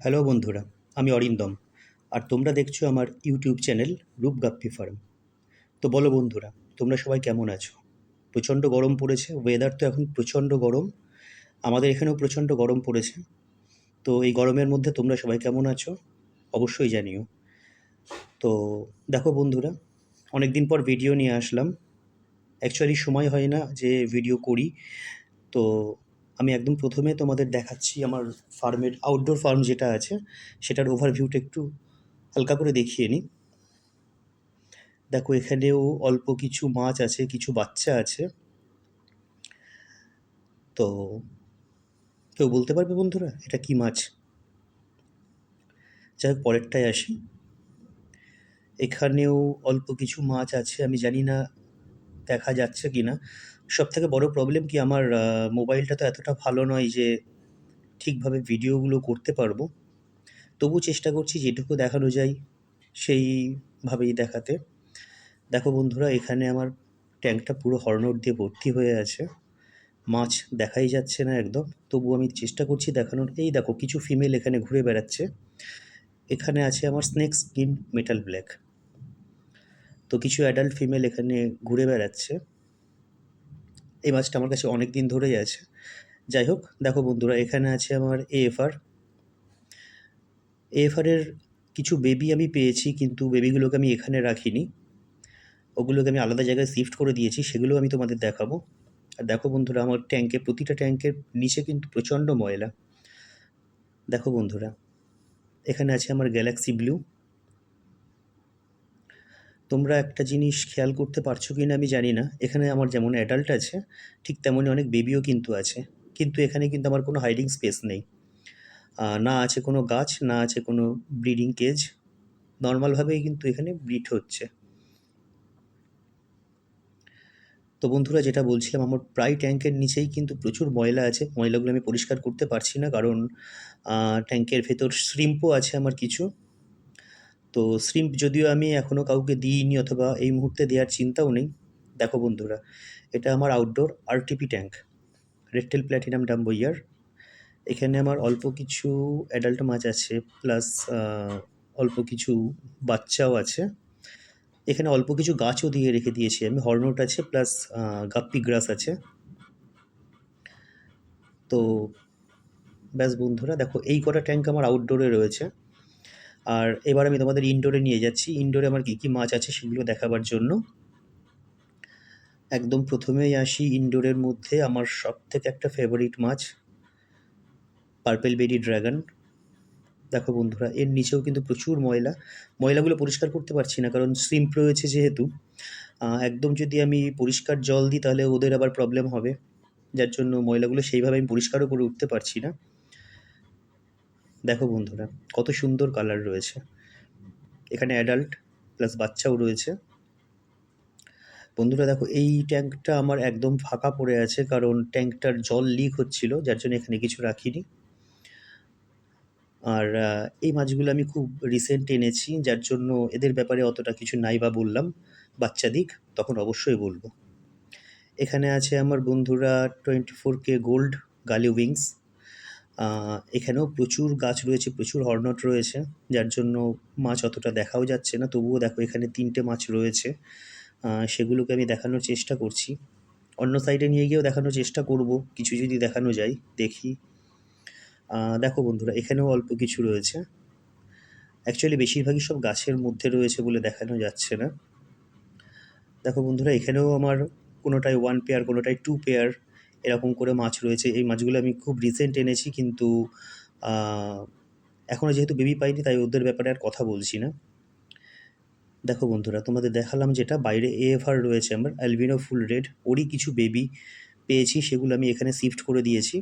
Hello বন্ধুরা, আমি অরিন্দম। আর তোমরা দেখছো আমার ইউটিউব চ্যানেল রূপগাপ্পি ফার্ম। তো বলো বন্ধুরা, তোমরা সবাই কেমন আছো? প্রচণ্ড গরম পড়েছে, ওয়েদার তো এখন প্রচণ্ড গরম। আমাদের এখানেও প্রচণ্ড গরম পড়েছে। তো এই গরমের মধ্যে তোমরা সবাই কেমন আছো অবশ্যই জানিও। তো দেখো বন্ধুরা, অনেক দিন পর ভিডিও নিয়ে আসলাম। অ্যাকচুয়ালি সময় হয় না যে ভিডিও করি। তো আমি একদম প্রথমে তোমাদের দেখাচ্ছি আমার ফার্মের আউটডোর ফার্ম যেটা আছে সেটার ওভারভিউটা একটু হালকা করে দেখিয়ে নিই। দেখো এখানেও অল্প কিছু মাছ আছে, কিছু বাচ্চা আছে। তো কেউ বলতে পারবে বন্ধুরা এটা কি মাছ? যাই হোক, পরেরটায় আসি। এখানেও অল্প কিছু মাছ আছে, আমি জানি না দেখা যাচ্ছে কি না। সব থেকে বড় প্রবলেম কি, আমার মোবাইলটা তো এতটা ভালো নয় যে ঠিকভাবে ভিডিওগুলো করতে পারবো। তবু চেষ্টা করছি যেটুকু দেখানো যায় সেইভাবেই দেখাতে। দেখো বন্ধুরা, এখানে আমার ট্যাঙ্কটা পুরো হর্নট দিয়ে ভর্তি হয়ে আছে। মাছ দেখাই যাচ্ছে না একদম, তবুও আমি চেষ্টা করছি দেখানোর। এই দেখো কিছু ফিমেল এখানে ঘুরে বেড়াচ্ছে। এখানে আছে আমার স্নেক স্কিন মেটাল ব্ল্যাক। তো কিছু অ্যাডাল্ট ফিমেল এখানে ঘুরে বেড়াচ্ছে। এই মাছটা আমার কাছে অনেক দিন ধরেই আছে। যাই হোক, দেখো বন্ধুরা, এখানে আছে আমার এএফআর। এএফআরের কিছু বেবি আমি পেয়েছি, কিন্তু বেবিগুলোকে আমি এখানে রাখিনি। ওগুলোকে আমি আলাদা জায়গায় শিফট করে দিয়েছি, সেগুলো আমি তোমাদের দেখাবো। আর দেখো বন্ধুরা, আমার ট্যাঙ্কে, প্রতিটা ট্যাঙ্কের নিচে কিন্তু প্রচণ্ড ময়লা। দেখো বন্ধুরা, এখানে আছে আমার গ্যালাক্সি ব্লু। তোমরা একটা জিনিস খেয়াল করতে পারছো কি না আমি জানি না, এখানে আমার যেমন অ্যাডাল্ট আছে ঠিক তেমনই অনেক বেবিও কিন্তু আছে। কিন্তু এখানে কিন্তু আমার কোনো হাইডিং স্পেস নেই। না আছে কোনো গাছ, না আছে কোনো ব্রিডিং কেজ। নর্মালভাবেই কিন্তু এখানে ব্রিড হচ্ছে। তো বন্ধুরা, যেটা বলছিলাম, আমার প্রায় ট্যাঙ্কের নিচেই কিন্তু প্রচুর ময়লা আছে। ময়লাগুলো আমি পরিষ্কার করতে পারছি না, কারণ ট্যাঙ্কের ভেতর শ্রিম্পও আছে আমার কিছু। তো শ্রিম্প যদিও আমি এখনও কাউকে দিইনি, অথবা এই মুহূর্তে দেওয়ার চিন্তাও নেই। দেখো বন্ধুরা, এটা আমার আউটডোর আরটিপি ট্যাঙ্ক, রেড-টেল প্ল্যাটিনাম ডাম্বইয়ার। এখানে আমার অল্প কিছু অ্যাডাল্ট মাছ আছে, প্লাস অল্প কিছু বাচ্চাও আছে। এখানে অল্প কিছু গাছও দিয়ে রেখে দিয়েছি আমি, হর্নট আছে, প্লাস গাপ্পি গ্রাস আছে। তো ব্যাস বন্ধুরা, দেখো এই কটা ট্যাঙ্ক আমার আউটডোরে রয়েছে। আর এবার আমি তোমাদের ইনডোরে নিয়ে যাচ্ছি। ইনডোরে আমার কী কী মাছ আছে সেগুলো দেখাবার জন্য। একদম প্রথমেই আসি ইনডোরের মধ্যে, আমার সবথেকে একটা ফেভারিট মাছ, পার্পেল বেরি ড্রাগন। দেখো বন্ধুরা, এর নিচেও কিন্তু প্রচুর ময়লা। ময়লাগুলো পরিষ্কার করতে পারছি না, কারণ শ্রিম্প রয়েছে যেহেতু। একদম যদি আমি পরিষ্কার জল দিই তাহলে ওদের আবার প্রবলেম হবে, যার জন্য ময়লাগুলো সেইভাবে আমি পরিষ্কারও করে উঠতে পারছি না। দেখো বন্ধুরা, কত সুন্দর কালার রয়েছে। এখানে অ্যাডাল্ট প্লাস বাচ্চাও রয়েছে। বন্ধুরা দেখো, এই ট্যাঙ্কটা আমার একদম ফাঁকা পড়ে আছে, কারণ ট্যাঙ্কটার জল লিক হচ্ছিল, যার জন্য এখানে কিছু রাখিনি। আর এই মাছগুলো আমি খুব রিসেন্ট এনেছি, যার জন্য এদের ব্যাপারে অতটা কিছু নাই বা বললাম। বাচ্চা দিক তখন অবশ্যই বলবো। এখানে আছে আমার বন্ধুরা 24K গোল্ড গালি উইংস। এখানেও প্রচুর গাছ রয়েছে, প্রচুর হর্নট রয়েছে, যার জন্য মাছ অতটা দেখাও যাচ্ছে না। তবুও দেখো এখানে 3টে মাছ রয়েছে, সেগুলোকে আমি দেখানোর চেষ্টা করছি। অন্য সাইডে নিয়ে গিয়েও দেখানোর চেষ্টা করব, কিছু যদি দেখানো যায় দেখি। দেখো বন্ধুরা, এখানেও অল্প কিছু রয়েছে। অ্যাকচুয়ালি বেশিরভাগই সব গাছের মধ্যে রয়েছে বলে দেখানো যাচ্ছে না। দেখো বন্ধুরা, এখানেও আমার কোনোটায় 1 পেয়ার, কোনোটায় 2 পেয়ার, এরকম করে মাছ রয়েছে। এই মাছগুলো আমি খুব রিসেন্ট এনেছি, কিন্তু এখনও যেহেতু বেবি পাইনি তাই ওদের ব্যাপারে আর কথা বলছি না। দেখো বন্ধুরা, তোমাদের দেখালাম যেটা, বাইরে এএফআর রয়েছে আমার অ্যালবিনো ফুল রেড, ওরই কিছু বেবি পেয়েছি, সেগুলো আমি এখানে শিফট করে দিয়েছি।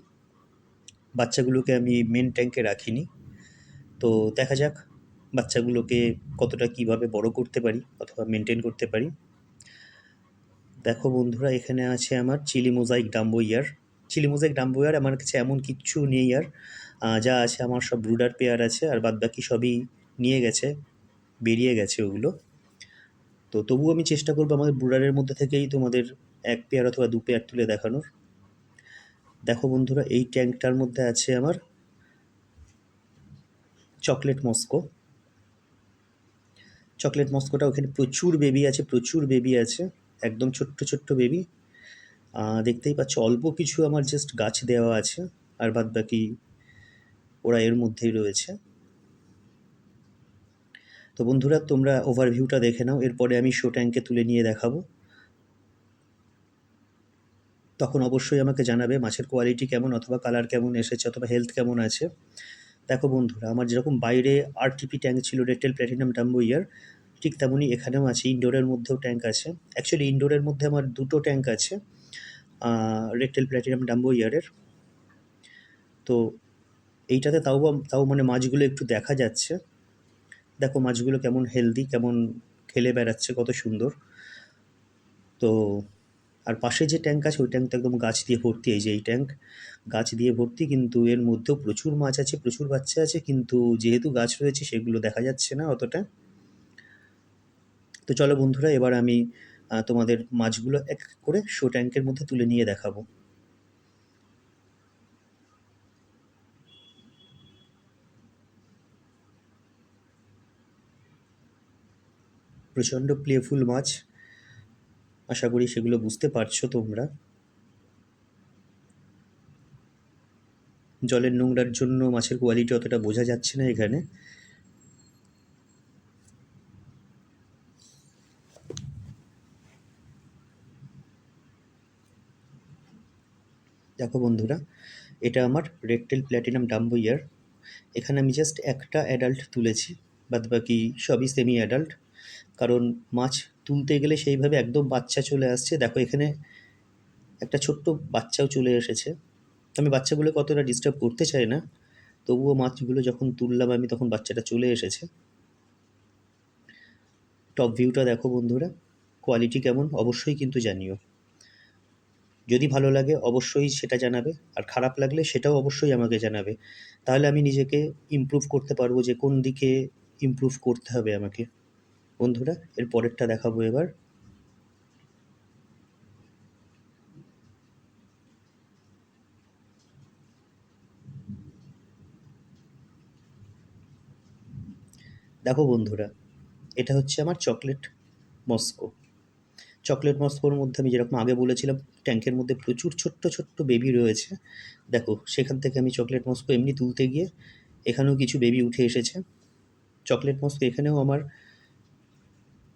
বাচ্চাগুলোকে আমি মেন ট্যাঙ্কে রাখিনি। তো দেখা যাক বাচ্চাগুলোকে কতটা কীভাবে বড় করতে পারি অথবা মেনটেন করতে পারি। দেখো বন্ধুরা, এখানে আছে আমার চিলি মোজাইক ডাম্বো ইয়ার। চিলি মোজাইক ডাম্বো ইয়ার আমার কাছে এমন কিচ্ছু নেই আর। যা আছে আমার সব ব্রুডার পেয়ার আছে, আর বাদবাকি সবই নিয়ে গেছে, বেরিয়ে গেছে ওগুলো। তো তবুও আমি চেষ্টা করবো আমাদের ব্রুডারের মধ্যে থেকেই তোমাদের 1 পেয়ার অথবা 2 পেয়ার তুলে দেখানোর। দেখো বন্ধুরা, এই ট্যাঙ্কটার মধ্যে আছে আমার চকলেট মস্কো। চকলেট মস্কোটা ওখানে প্রচুর বেবি আছে, প্রচুর বেবি আছে, একদম ছোট্ট ছোট্ট বেবি। দেখতেই পাচ্ছ অল্প কিছু আমার জাস্ট গাছ দেওয়া আছে, আর বাদ বাকি ওরা এর মধ্যেই রয়েছে। তো বন্ধুরা তোমরা ওভারভিউটা দেখে নাও, এরপরে আমি শো ট্যাঙ্কে তুলে নিয়ে দেখাবো। তখন অবশ্যই আমাকে জানাবে মাছের কোয়ালিটি কেমন, অথবা কালার কেমন এসেছে, অথবা হেলথ কেমন আছে। দেখো বন্ধুরা, আমার যেরকম বাইরে আরটিপি ট্যাঙ্ক ছিল, রেড টেল প্ল্যাটিনাম ডাম্বো ইয়ার, ঠিক তেমনই এখানেও আছে, ইনডোরের মধ্যেও ট্যাঙ্ক আছে। অ্যাকচুয়ালি ইনডোরের মধ্যে আমার দুটো ট্যাঙ্ক আছে রেড টেল প্ল্যাটিনাম ডাম্বো ইয়ারের। তো এইটাতে তাও মানে মাছগুলো একটু দেখা যাচ্ছে। দেখো মাছগুলো কেমন হেলদি, কেমন খেলে বেড়াচ্ছে, কত সুন্দর। তো আর পাশে যে ট্যাঙ্ক আছে ওই ট্যাঙ্কটা একদম গাছ দিয়ে ভর্তি, এই যে এই ট্যাঙ্ক গাছ দিয়ে ভর্তি, কিন্তু এর মধ্যেও প্রচুর মাছ আছে, প্রচুর বাচ্চা আছে, কিন্তু যেহেতু গাছ রয়েছে সেগুলো দেখা যাচ্ছে না অতটা। তো চলো বন্ধুরা, এবার আমি তোমাদের মাছগুলো এক এক করে শো ট্যাঙ্কের মধ্যে তুলে নিয়ে দেখাবো। প্রচণ্ড প্লেফুল মাছ, আশা করি সেগুলো বুঝতে পারছো তোমরা। জলের নোংরার জন্য মাছের কোয়ালিটি অতটা বোঝা যাচ্ছে না এখানে। দেখো বন্ধুরা, এটা আমার রেড টেল প্ল্যাটিনাম ডাম্বো ইয়ার। এখানে আমি জাস্ট একটা অ্যাডাল্ট তুলেছি, বাদবাকি সবই সেমি অ্যাডাল্ট। কারণ মাছ তুলতে গেলে সেইভাবে একদম বাচ্চা চলে আসছে। দেখো এখানে একটা ছোট্ট বাচ্চাও চলে এসেছে। আমি বাচ্চাগুলোকে অতটা ডিস্টার্ব করতে চাই না, তবুও মাছগুলো যখন তুললাম আমি তখন বাচ্চাটা চলে এসেছে। টপ ভিউটা দেখো বন্ধুরা, কোয়ালিটি কেমন অবশ্যই কিন্তু জানিও। যদি ভালো লাগে অবশ্যই সেটা জানাবে, আর খারাপ লাগলে সেটাও অবশ্যই আমাকে জানাবে। তাহলে আমি নিজেকে ইমপ্রুভ করতে পারবো যে কোন দিকে ইমপ্রুভ করতে হবে আমাকে। বন্ধুরা এর পরেরটা দেখাবো এবার। দেখো বন্ধুরা, এটা হচ্ছে আমার চকলেট মস্কো। চকলেট মস্কোর মধ্যে আমি যেরকম আগে বলেছিলাম ট্যাঙ্কের মধ্যে প্রচুর ছোট্ট ছোট্ট বেবি রয়েছে। দেখো সেখান থেকে আমি চকলেট মস্কো এমনি তুলতে গিয়ে এখানেও কিছু বেবি উঠে এসেছে। চকলেট মস্কো এখানেও আমার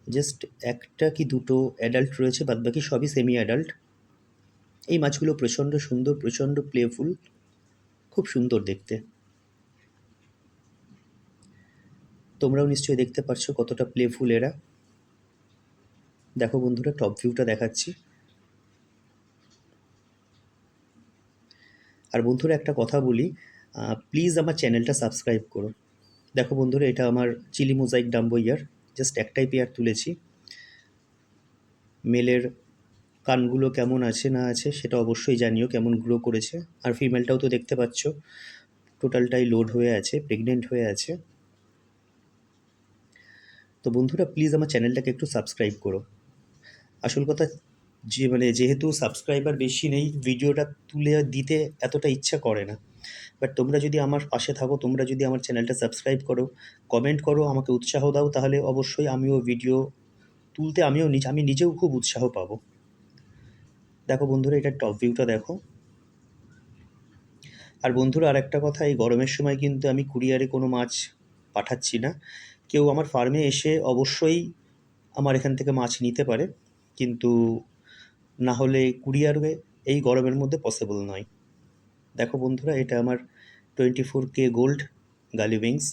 জাস্ট একটা কি দুটো অ্যাডাল্ট রয়েছে, বাদবাকি সবই সেমি অ্যাডাল্ট। এই মাছগুলো প্রচণ্ড সুন্দর, প্রচণ্ড প্লেফুল, খুব সুন্দর দেখতে। তোমরাও নিশ্চয়ই দেখতে পারছো কতটা প্লেফুল এরা। দেখো বন্ধুরা টপ ভিউটা দেখাচ্ছি। আর বন্ধুরা একটা কথা বলি, প্লিজ আমার চ্যানেলটা সাবস্ক্রাইব করো। দেখো বন্ধুরা, এটা আমার চিলি মোজাইক ডাম্বো ইয়ার, জাস্ট একটাই পেয়ার তুলেছি। মেলের কানগুলো কেমন আছে না আছে সেটা অবশ্যই জানিও, কেমন গ্রো করেছে। আর ফিমেলটাও তো দেখতে পাচ্ছ টোটালটাই লোড হয়ে আছে, প্রেগনেন্ট হয়ে আছে। তো বন্ধুরা প্লিজ আমার চ্যানেলটাকে একটু সাবস্ক্রাইব করো। আসল কথা যে মানে যেহেতু সাবস্ক্রাইবার বেশি নেই, ভিডিওটা তুলে দিতে এতটা ইচ্ছা করে না। বাট তোমরা যদি আমার পাশে থাকো, তোমরা যদি আমার চ্যানেলটা সাবস্ক্রাইব করো, কমেন্ট করো, আমাকে উৎসাহ দাও, তাহলে অবশ্যই আমিও ভিডিও তুলতে আমি নিজেও খুব উৎসাহ পাবো। দেখো বন্ধুরা, এটার টপ ভিউটা দেখো। আর বন্ধুরা আরেকটা কথা, এই গরমের সময় কিন্তু আমি কুরিয়ারে কোনো মাছ পাঠাচ্ছি না। কেউ আমার ফার্মে এসে অবশ্যই আমার এখান থেকে মাছ নিতে পারে, কিন্তু না হলে কুরিয়ারে এই গরমের মধ্যে পসিবল নয়। দেখো বন্ধুরা, এটা আমার 24K গোল্ড গালি উইংস।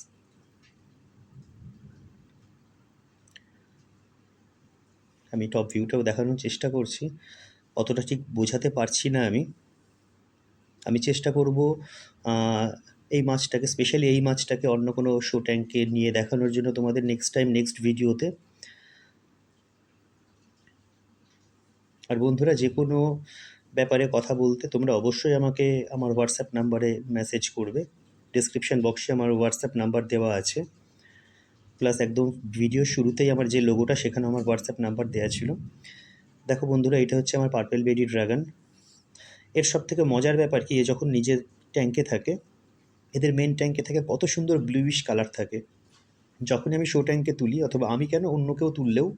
আমি টপ ভিউটাও দেখানোর চেষ্টা করছি, অতটা ঠিক বোঝাতে পারছি না আমি। আমি চেষ্টা করব এই মাছটাকে, স্পেশালি এই মাছটাকে অন্য কোনো শো ট্যাঙ্কে নিয়ে দেখানোর জন্য তোমাদের নেক্সট টাইম নেক্সট ভিডিওতে। আর বন্ধুরা যে কোনো ব্যাপারে কথা বলতে তোমরা অবশ্যই আমাকে আমার হোয়াটসঅ্যাপ নাম্বারে মেসেজ করবে। ডেসক্রিপশন বক্সে আমার হোয়াটসঅ্যাপ নাম্বার দেওয়া আছে, প্লাস একদম ভিডিও শুরুতেই আমার যে লোগোটা সেখানে আমার হোয়াটসঅ্যাপ নাম্বার দেওয়া ছিল। দেখো বন্ধুরা, এটা হচ্ছে আমার পার্পেল বেডি ড্রাগন। এর সব থেকে মজার ব্যাপার কি, এ যখন নিজের ট্যাঙ্কে থাকে এদের মেন ট্যাঙ্কে থাকে কত সুন্দর ব্লুইশ কালার থাকে। যখনই আমি শো ট্যাঙ্কে তুলি, অথবা আমি কেন, অন্য কেউ তুললেও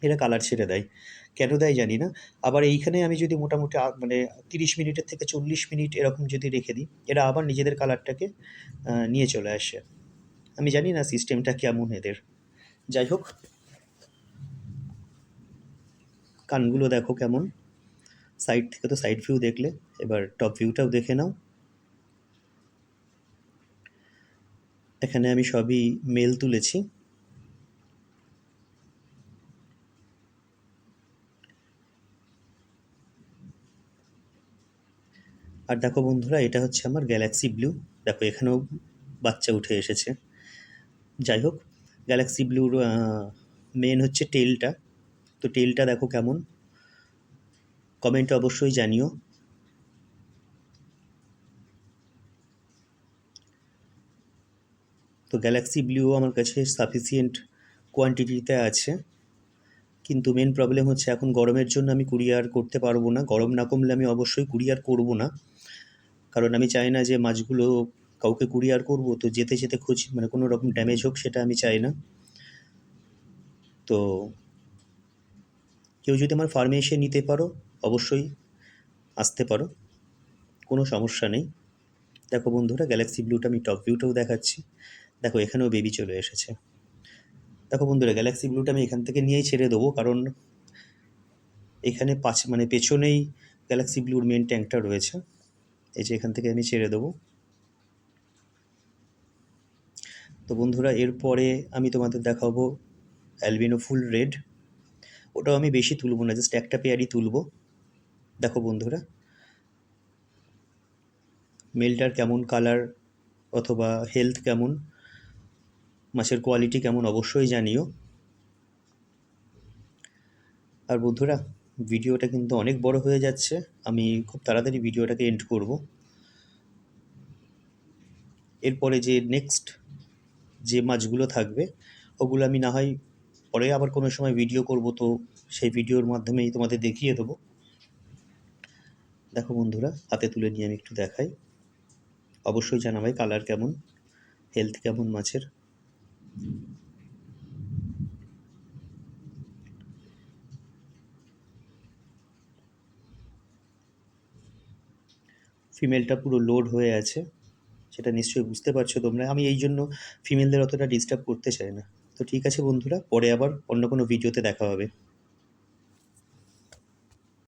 এরা কালার ছেড়ে দেয়। কেন দেয় জানি না। আবার এইখানে আমি যদি মোটামুটি মানে 30 মিনিটের থেকে 40 মিনিট এরকম যদি রেখে দিই, এরা আবার নিজেদের কালারটাকে নিয়ে চলে আসে। আমি জানি না সিস্টেমটা কেমন এদের। যাই হোক, কানগুলো দেখো কেমন। সাইড থেকে তো সাইড ভিউ দেখলে, এবার টপ ভিউটাও দেখে নাও। এখানে আমি সবই মেল তুলেছি। আর দেখো বন্ধুরা, এটা হচ্ছে আমার গ্যালাক্সি ব্লু। দেখো এখানেও বাচ্চা উঠে এসেছে। যাই হোক, গ্যালাক্সি ব্লুর মেন হচ্ছে টেলটা। তো টেলটা দেখো কেমন, কমেন্টে অবশ্যই জানিও। তো গ্যালাক্সি ব্লুও আমার কাছে সাফিসিয়েন্ট কোয়ান্টিটিতে আছে, কিন্তু মেন প্রবলেম হচ্ছে এখন গরমের জন্য আমি কুরিয়ার করতে পারবো না। গরম না কমলে আমি অবশ্যই কুরিয়ার করব না, কারণ আমি চাই না যে মাছগুলো কাউকে কুরিয়ার করব তো যেতে যেতে মানে কোনো রকম ড্যামেজ হোক, সেটা আমি চাই না। তো কেউ যদি আমার ফার্মে এসে নিতে পারো, অবশ্যই আসতে পারো, কোনো সমস্যা নেই। দেখো বন্ধুরা, গ্যালাক্সি ব্লুটা আমি টপ ভিউটাও দেখাচ্ছি। দেখো এখানেও বেবি চলে এসেছে। দেখো বন্ধুরা, গ্যালাক্সি ব্লুটা আমি এখান থেকে নিয়েই ছেড়ে দেবো, কারণ এখানে মানে পেছনেই গ্যালাক্সি ব্লুর মেন ট্যাঙ্কটা রয়েছে। এই যে এখান থেকে আমি ছেড়ে দেবো। তো বন্ধুরা, এরপরে আমি তোমাদের দেখাবো অ্যালবিনো ফুল রেড। ওটাও আমি বেশি তুলবো না, জাস্ট একটা পেয়ারই তুলবো। দেখো বন্ধুরা, মেলটার কেমন কালার অথবা হেলথ কেমন, মাছের কোয়ালিটি কেমন, অবশ্যই জানিও। আর বন্ধুরা, ভিডিওটা কিন্তু অনেক বড় হয়ে যাচ্ছে, আমি খুব তাড়াতাড়ি ভিডিওটাকে এন্ড করব। এরপরে যে নেক্সট যে মাছগুলো থাকবে, ওগুলো আমি না হয় পরে আবার কোনো সময় ভিডিও করব, তো সেই ভিডিওর মাধ্যমেই তোমাদের দেখিয়ে দেবো। দেখো বন্ধুরা, হাতে তুলে নিয়ে আমি একটু দেখাই। অবশ্যই জানাবে কালার কেমন, হেলথ কেমন মাছের। ফিমেলটা পুরো লোড হয়ে আছে, সেটা নিশ্চয়ই বুঝতে পারছো তোমরা। আমি এই জন্য ফিমেলদের অতটা ডিস্টার্ব করতে চাই না। তো ঠিক আছে বন্ধুরা, পরে আবার অন্য কোনো ভিডিওতে দেখা হবে।